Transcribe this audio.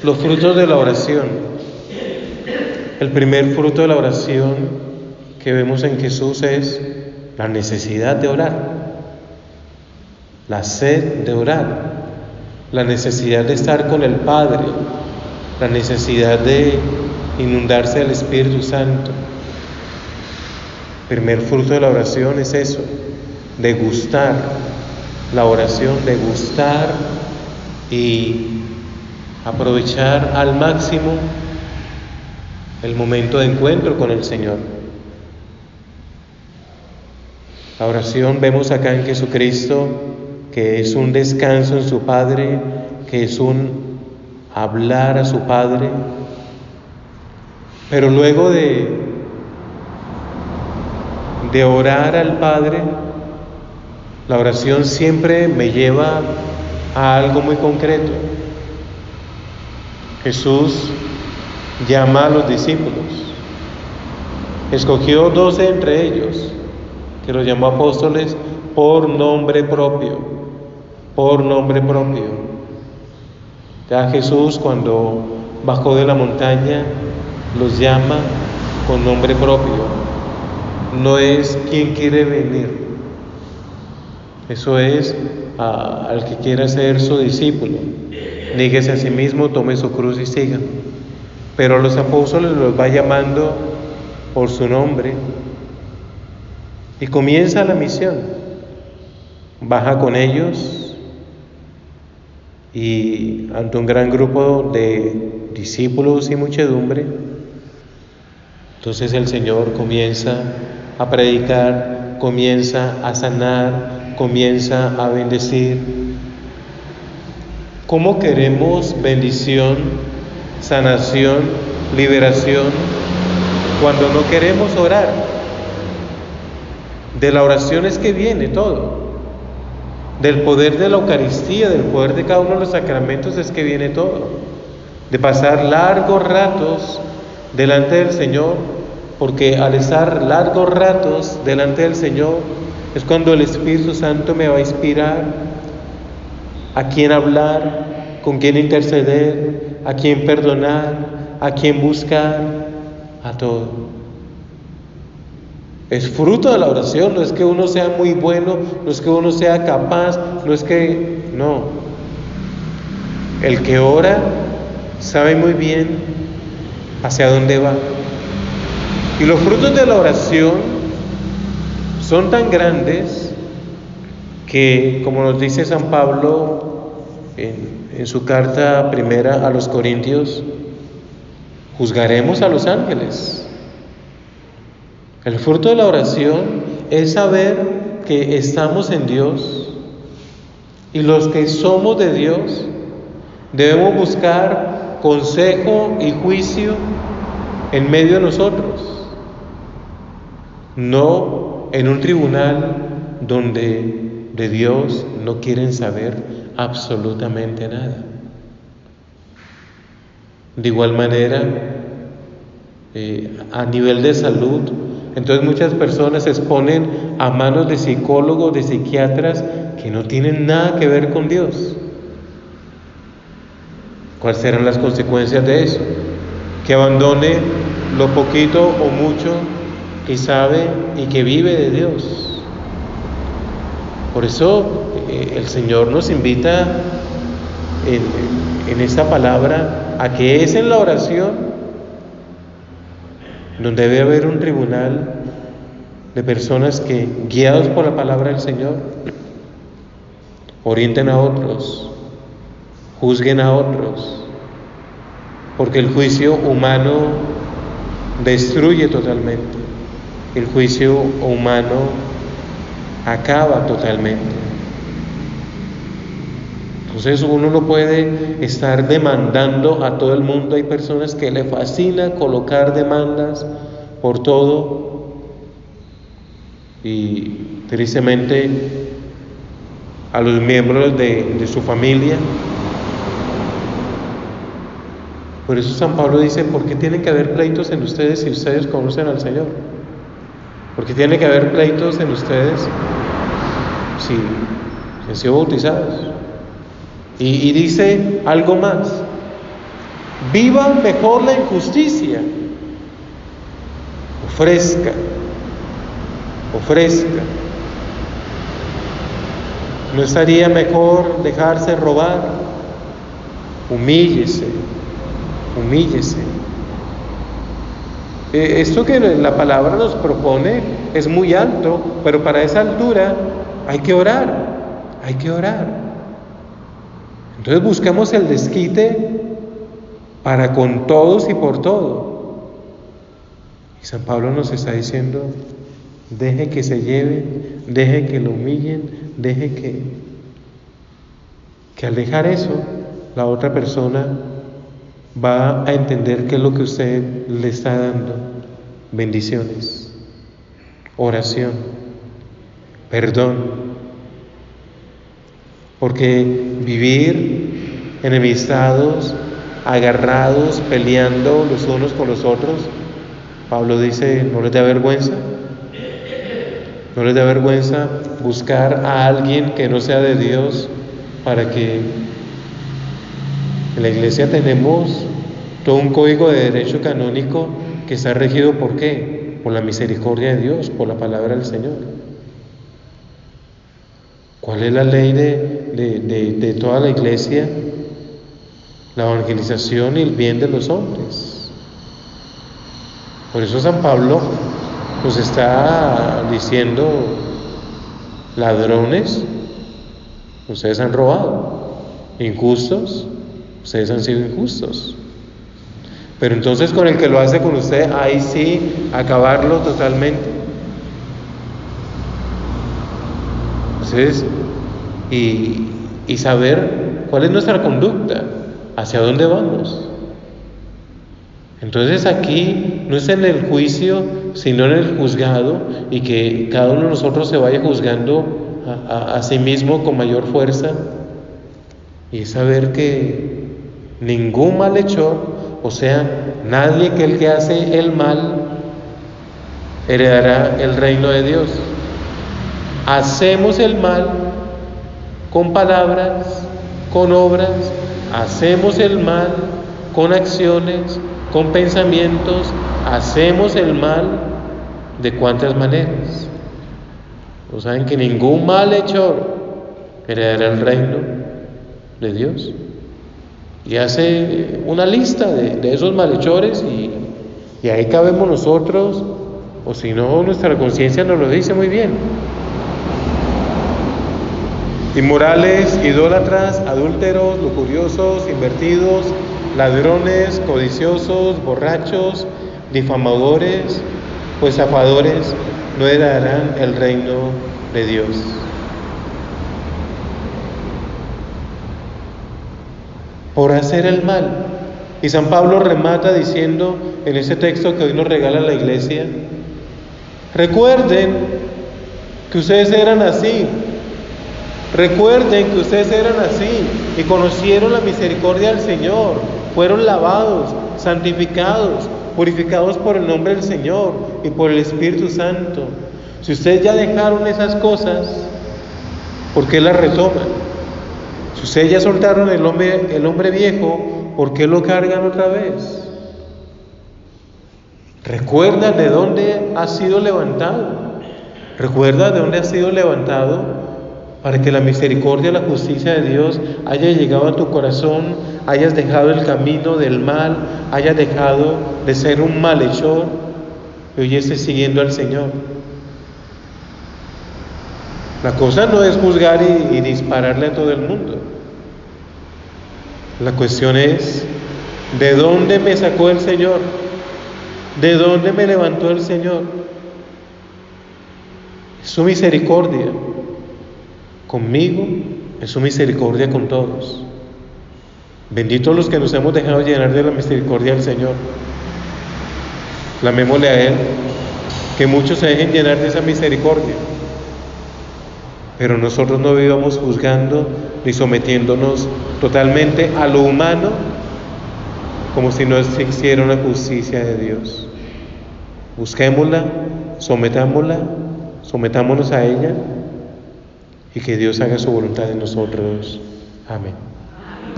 Los frutos de la oración. El primer fruto de la oración que vemos en Jesús es la necesidad de orar, la sed de orar, la necesidad de estar con el Padre, la necesidad de inundarse del Espíritu Santo. El primer fruto de la oración es eso, degustar la oración, degustar y aprovechar al máximo el momento de encuentro con el Señor. La oración vemos acá en Jesucristo que es un descanso en su Padre, que es un hablar a su Padre, pero luego de orar al Padre, la oración siempre me lleva a algo muy concreto. Jesús llama a los discípulos, escogió 12 entre ellos, que los llamó apóstoles por nombre propio, por nombre propio. Ya Jesús, cuando bajó de la montaña, los llama con nombre propio. No es quien quiere venir, eso es al que quiera ser su discípulo. Níguese a sí mismo, tome su cruz y siga. Pero a los apóstoles los va llamando por su nombre y comienza la misión. Baja con ellos y ante un gran grupo de discípulos y muchedumbre, entonces el Señor comienza a predicar, comienza a sanar, comienza a bendecir. ¿Cómo queremos bendición, sanación, liberación cuando no queremos orar? De la oración es que viene todo. Del poder de la Eucaristía, del poder de cada uno de los sacramentos es que viene todo. De pasar largos ratos delante del Señor, porque al estar largos ratos delante del Señor es cuando el Espíritu Santo me va a inspirar a quién hablar, con quién interceder, a quién perdonar, a quién buscar, a todo. Es fruto de la oración, no es que uno sea muy bueno, no es que uno sea capaz, no. El que ora sabe muy bien hacia dónde va. Y los frutos de la oración son tan grandes que, como nos dice San Pablo en su carta primera a los Corintios, juzgaremos a los ángeles. El fruto de la oración es saber que estamos en Dios y los que somos de Dios debemos buscar consejo y juicio en medio de nosotros, no en un tribunal donde de Dios no quieren saber absolutamente nada. De igual manera, a nivel de salud, entonces muchas personas se exponen a manos de psicólogos, de psiquiatras que no tienen nada que ver con Dios. ¿Cuáles serán las consecuencias de eso? Que abandone lo poquito o mucho que sabe y que vive de Dios. Por eso el Señor nos invita en esta palabra a que es en la oración donde debe haber un tribunal de personas que, guiados por la palabra del Señor, orienten a otros, juzguen a otros, porque el juicio humano destruye totalmente, el juicio humano acaba totalmente. Entonces uno no puede estar demandando a todo el mundo. Hay personas que le fascina colocar demandas por todo y tristemente a los miembros de su familia. Por eso San Pablo dice: ¿por qué tienen que haber pleitos en ustedes si ustedes conocen al Señor? ¿Por qué tiene que haber pleitos en ustedes si han sido bautizados? Y dice algo más: Viva mejor la injusticia. Ofrezca. ¿No estaría mejor dejarse robar? Humíllese. Esto que la palabra nos propone es muy alto, pero para esa altura hay que orar. Entonces buscamos el desquite para con todos y por todo. Y San Pablo nos está diciendo: deje que se lleven, deje que lo humillen, deje que al dejar eso, la otra persona va a entender qué es lo que usted le está dando. Bendiciones, oración, perdón. Porque vivir enemistados, agarrados, peleando los unos con los otros, Pablo dice, ¿no les da vergüenza? ¿No les da vergüenza buscar a alguien que no sea de Dios para que en la iglesia tenemos todo un código de derecho canónico que está regido ¿por qué? Por la misericordia de Dios, por la palabra del Señor. ¿Cuál es la ley de toda la iglesia? La evangelización y el bien de los hombres. Por eso San Pablo nos está diciendo: ladrones, ustedes han robado; injustos, ustedes han sido injustos. Pero entonces con el que lo hace con usted, ahí sí, acabarlo totalmente. Entonces, y saber cuál es nuestra conducta, hacia dónde vamos. Entonces aquí no es en el juicio, sino en el juzgado, y que cada uno de nosotros se vaya juzgando a sí mismo con mayor fuerza, y es saber que ningún malhechor, o sea, nadie que el que hace el mal, heredará el reino de Dios. Hacemos el mal con palabras, con obras, hacemos el mal con acciones, con pensamientos, hacemos el mal de cuántas maneras. ¿No saben que ningún malhechor heredará el reino de Dios? Y hace una lista de esos malhechores y ahí cabemos nosotros, o si no, nuestra conciencia nos lo dice muy bien. Inmorales, idólatras, adúlteros, lujuriosos, invertidos, ladrones, codiciosos, borrachos, difamadores, pues estafadores no heredarán el reino de Dios. Por hacer el mal. Y San Pablo remata diciendo en ese texto que hoy nos regala la iglesia: recuerden que ustedes eran así. Recuerden que ustedes eran así y conocieron la misericordia del Señor, fueron lavados, santificados, purificados por el nombre del Señor y por el Espíritu Santo. Si ustedes ya dejaron esas cosas, ¿por qué las retoman? Si ustedes ya soltaron el hombre viejo, ¿por qué lo cargan otra vez? Recuerda de dónde has sido levantado. Recuerda de dónde has sido levantado, para que la misericordia y la justicia de Dios haya llegado a tu corazón, hayas dejado el camino del mal, hayas dejado de ser un malhechor y hoy estés siguiendo al Señor. La cosa no es juzgar y dispararle a todo el mundo. La cuestión es: ¿de dónde me sacó el Señor? ¿De dónde me levantó el Señor? Es su misericordia conmigo, es su misericordia con todos. Benditos los que nos hemos dejado llenar de la misericordia del Señor. Clamémosle a Él que muchos se dejen llenar de esa misericordia, pero nosotros no vivamos juzgando ni sometiéndonos totalmente a lo humano, como si no existiera una justicia de Dios. Busquémosla, sometámonos a ella, y que Dios haga su voluntad en nosotros. Amén.